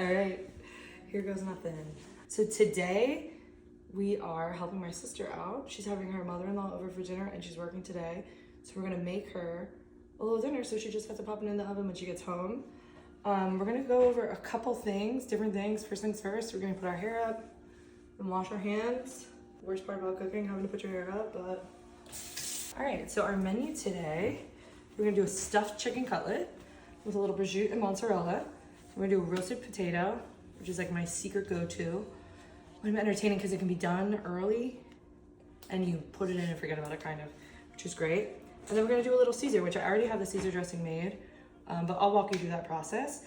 All right, here goes nothing. So today we are helping my sister out. She's having her mother-in-law over for dinner and she's working today. So we're gonna make her a little dinner so she just has to pop it in the oven when she gets home. We're gonna go over a couple things, different things. First things first, we're gonna put our hair up and wash our hands. Worst part about cooking, having to put your hair up, but. All right, so our menu today, we're gonna do a stuffed chicken cutlet with a little prosciutto and mozzarella. We're gonna do a roasted potato, which is like my secret go-to. I'm entertaining because it can be done early and you put it in and forget about it kind of, which is great. And then we're gonna do a little Caesar, which I already have the Caesar dressing made, but I'll walk you through that process.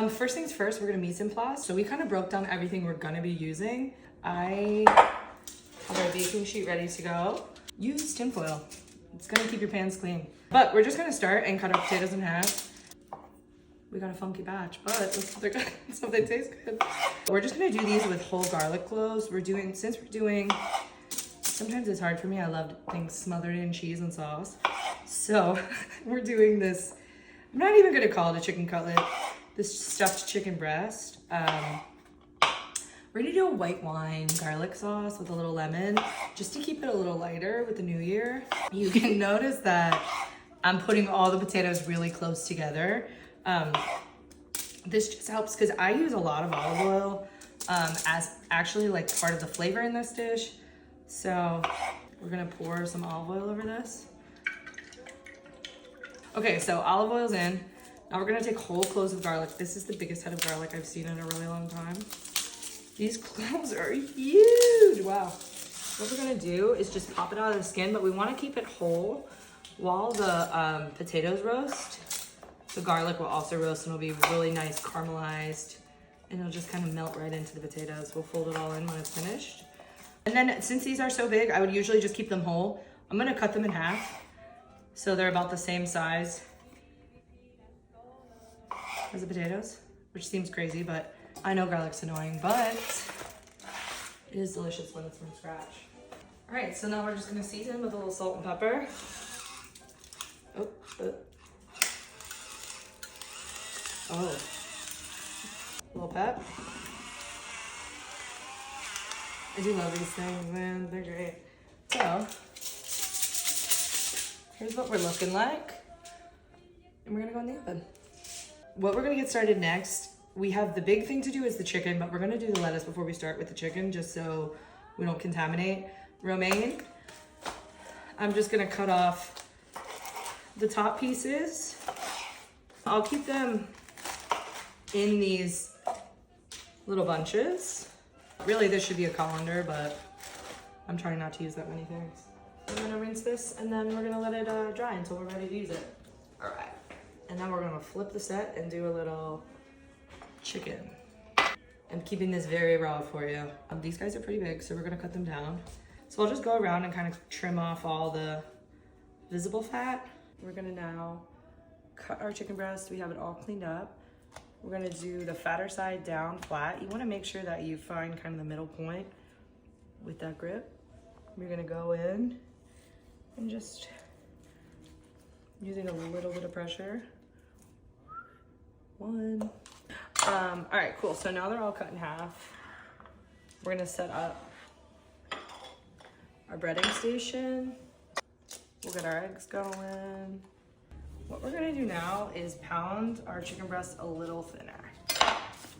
First things first, we're gonna mise en place. So we kind of broke down everything we're gonna be using. I have our baking sheet ready to go. Use tinfoil. It's gonna keep your pans clean. But we're just gonna start and cut our potatoes in half. We got a funky batch, but let's hope they're good. Let's hope they taste good. We're just gonna do these with whole garlic cloves. Sometimes it's hard for me. I love things smothered in cheese and sauce. So we're doing this, I'm not even gonna call it a chicken cutlet, this stuffed chicken breast. We're gonna do a white wine garlic sauce with a little lemon, just to keep it a little lighter with the new year. You can notice that I'm putting all the potatoes really close together. This just helps because I use a lot of olive oil as actually like part of the flavor in this dish. So we're gonna pour some olive oil over this. Okay, so olive oil's in. Now we're gonna take whole cloves of garlic. This is the biggest head of garlic I've seen in a really long time. These cloves are huge, wow. What we're gonna do is just pop it out of the skin, but we wanna keep it whole while the potatoes roast. The garlic will also roast and it'll be really nice caramelized and it'll just kind of melt right into the potatoes. We'll fold it all in when it's finished. And then since these are so big, I would usually just keep them whole. I'm gonna cut them in half so they're about the same size as the potatoes, which seems crazy, but I know garlic's annoying, but it is delicious when it's from scratch. All right, so now we're just gonna season with a little salt and pepper. Oh, a little pep. I do love these things, man. They're great. So, here's what we're looking like. And we're gonna go in the oven. What we're gonna get started next, we have the big thing to do is the chicken, but we're gonna do the lettuce before we start with the chicken, just so we don't contaminate. Romaine, I'm just gonna cut off the top pieces. I'll keep them in these little bunches. Really, this should be a colander, but I'm trying not to use that many things. I'm gonna rinse this and then we're gonna let it dry until we're ready to use it. All right, and then we're gonna flip the set and do a little chicken. I'm keeping this very raw for you. These guys are pretty big, so we're gonna cut them down. So I'll just go around and kind of trim off all the visible fat. We're gonna now cut our chicken breast. We have it all cleaned up. We're gonna do the fatter side down flat. You wanna make sure that you find kind of the middle point with that grip. You're gonna go in and just using a little bit of pressure. One. All right, cool. So now they're all cut in half. We're gonna set up our breading station. We'll get our eggs going. What we're gonna do now is pound our chicken breast a little thinner.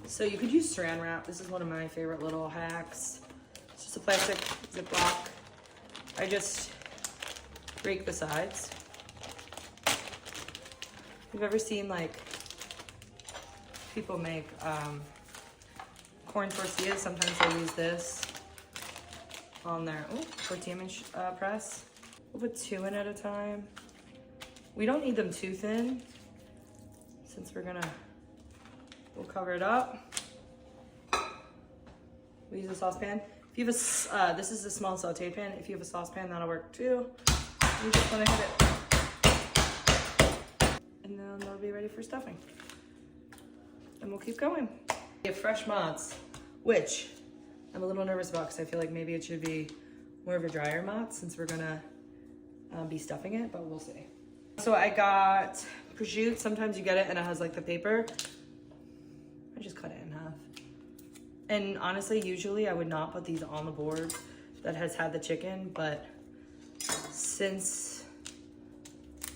So you could use saran wrap. This is one of my favorite little hacks. It's just a plastic Ziploc. I just break the sides. You've ever seen like people make corn tortillas? Sometimes they use this on their tortilla press. We'll put 2 in at a time. We don't need them too thin since we'll cover it up. We use a saucepan. If you have a, this is a small saute pan. If you have a saucepan, that'll work too. You just wanna hit it. And then they'll be ready for stuffing. And we'll keep going. We have fresh mozz, which I'm a little nervous about because I feel like maybe it should be more of a drier mozz since we're gonna be stuffing it, but we'll see. So I got prosciutto. Sometimes you get it and it has like the paper. I just cut it in half. And honestly, usually I would not put these on the board that has had the chicken, but since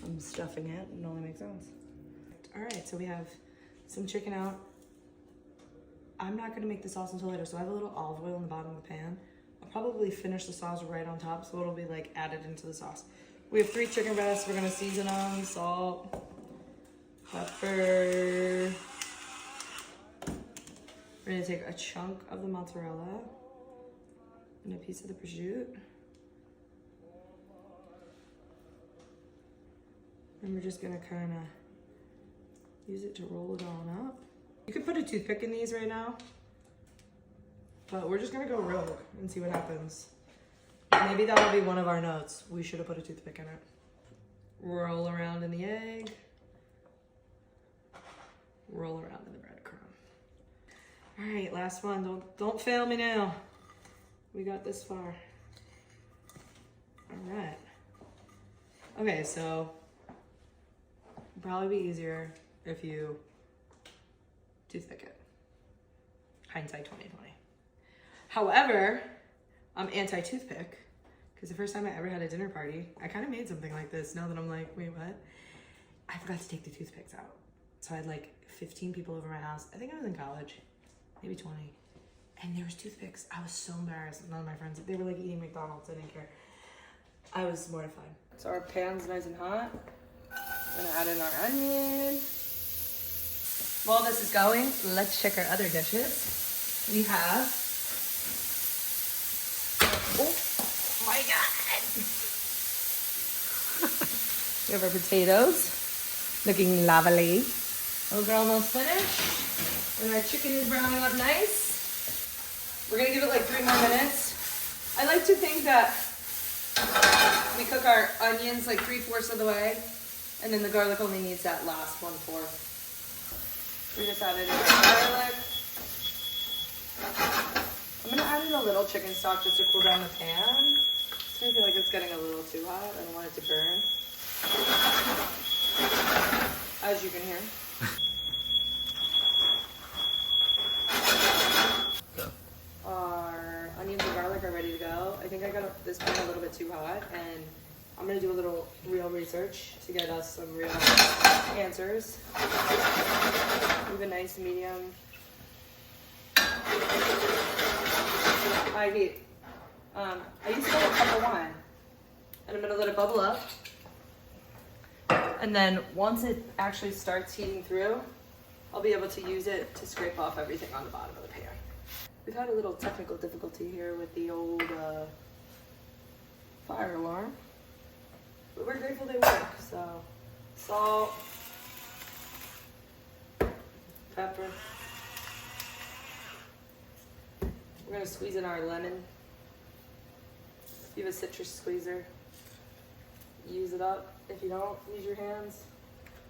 I'm stuffing it, it only makes sense. All right, so we have some chicken out. I'm not gonna make the sauce until later, so I have a little olive oil in the bottom of the pan. I'll probably finish the sauce right on top, so it'll be like added into the sauce. We have 3 chicken breasts. We're gonna season them, salt, pepper. We're gonna take a chunk of the mozzarella and a piece of the prosciutto. And we're just gonna kind of use it to roll it on up. You could put a toothpick in these right now, but we're just gonna go rogue and see what happens. Maybe that'll be one of our notes. We should have put a toothpick in it. Roll around in the egg. Roll around in the breadcrumb. All right, last one. Don't fail me now. We got this far. All right. Okay, so it'd probably be easier if you toothpick it. Hindsight 2020. However, I'm anti-toothpick because the first time I ever had a dinner party, I kind of made something like this. Now that I'm like, wait, what? I forgot to take the toothpicks out. So I had like 15 people over my house. I think I was in college, maybe 20. And there was toothpicks. I was so embarrassed. None of my friends, they were like eating McDonald's. I didn't care. I was mortified. So our pan's nice and hot. I'm gonna add in our onion. While this is going, let's check our other dishes. We have, oh my God. We have our potatoes, looking lovely. Those are almost finished. And our chicken is browning up nice. We're gonna give it like 3 more minutes. I like to think that we cook our onions like 3/4 of the way, and then the garlic only needs that last 1/4. We just added in our garlic. I'm gonna add in a little chicken stock just to cool down the pan. I feel like it's getting a little too hot. I don't want it to burn. As you can hear. Our onions and garlic are ready to go. I think I got this pan a little bit too hot, and I'm gonna do a little real research to get us some real answers. Leave a nice medium high heat. I used to have a cup of wine, and I'm gonna let it bubble up. And then once it actually starts heating through, I'll be able to use it to scrape off everything on the bottom of the pan. We've had a little technical difficulty here with the old fire alarm, but we're grateful they work. So, salt, pepper. We're gonna squeeze in our lemon. If you have a citrus squeezer, use it up. If you don't, use your hands.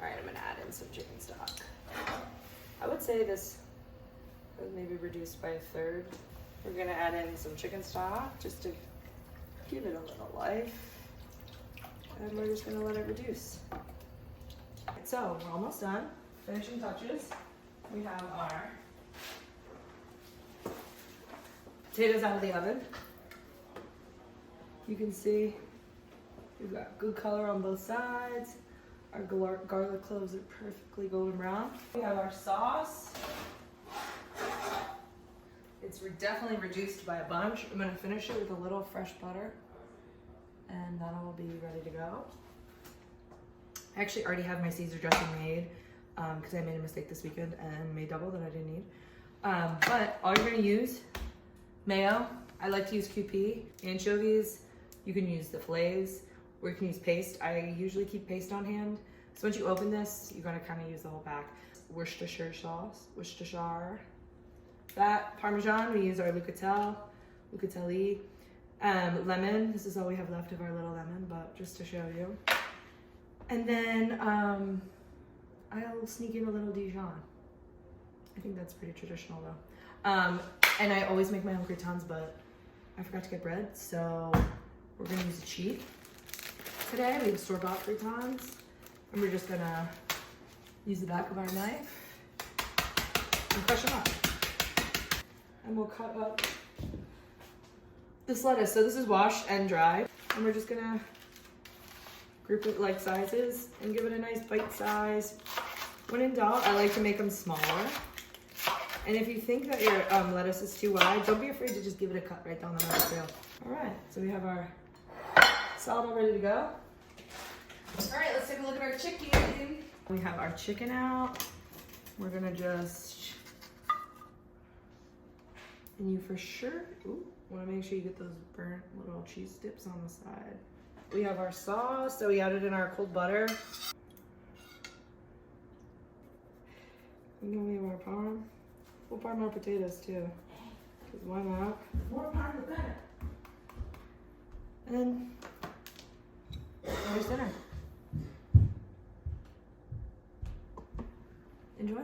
All right, I'm gonna add in some chicken stock. I would say this is maybe reduced by 1/3. We're gonna add in some chicken stock just to give it a little life. And we're just gonna let it reduce. So we're almost done. Finishing touches. We have our potatoes out of the oven. You can see we've got good color on both sides. Our garlic cloves are perfectly golden brown. We have our sauce. It's definitely reduced by a bunch. I'm gonna finish it with a little fresh butter, and then I'll be ready to go. I actually already have my Caesar dressing made because I made a mistake this weekend and made double that I didn't need. But all you're gonna use, mayo. I like to use QP. Anchovies, you can use the fillets, or you can use paste. I usually keep paste on hand. So once you open this, you're gonna kind of use the whole pack. Worcestershire sauce, Worcestershire. That Parmesan, we use our Lucatelli. Lemon, this is all we have left of our little lemon, but just to show you. And then I'll sneak in a little Dijon. I think that's pretty traditional though. And I always make my own croutons, but I forgot to get bread, so we're gonna use a cheat. Today we have store-bought croutons, and we're just gonna use the back of our knife and crush them up. and we'll cut up this lettuce. So this is washed and dry, and we're just gonna group it like sizes and give it a nice bite size. When in doubt, I like to make them smaller. And if you think that your lettuce is too wide, don't be afraid to just give it a cut right down the middle too. All right, so we have our salad all ready to go. All right, let's take a look at our chicken. We have our chicken out. We're gonna just, and you for sure, wanna make sure you get those burnt little cheese dips on the side. We have our sauce, so we added in our cold butter. And then we have our parm. We'll parm our potatoes too, because why not? More parm the better. And then, there's dinner. Enjoy.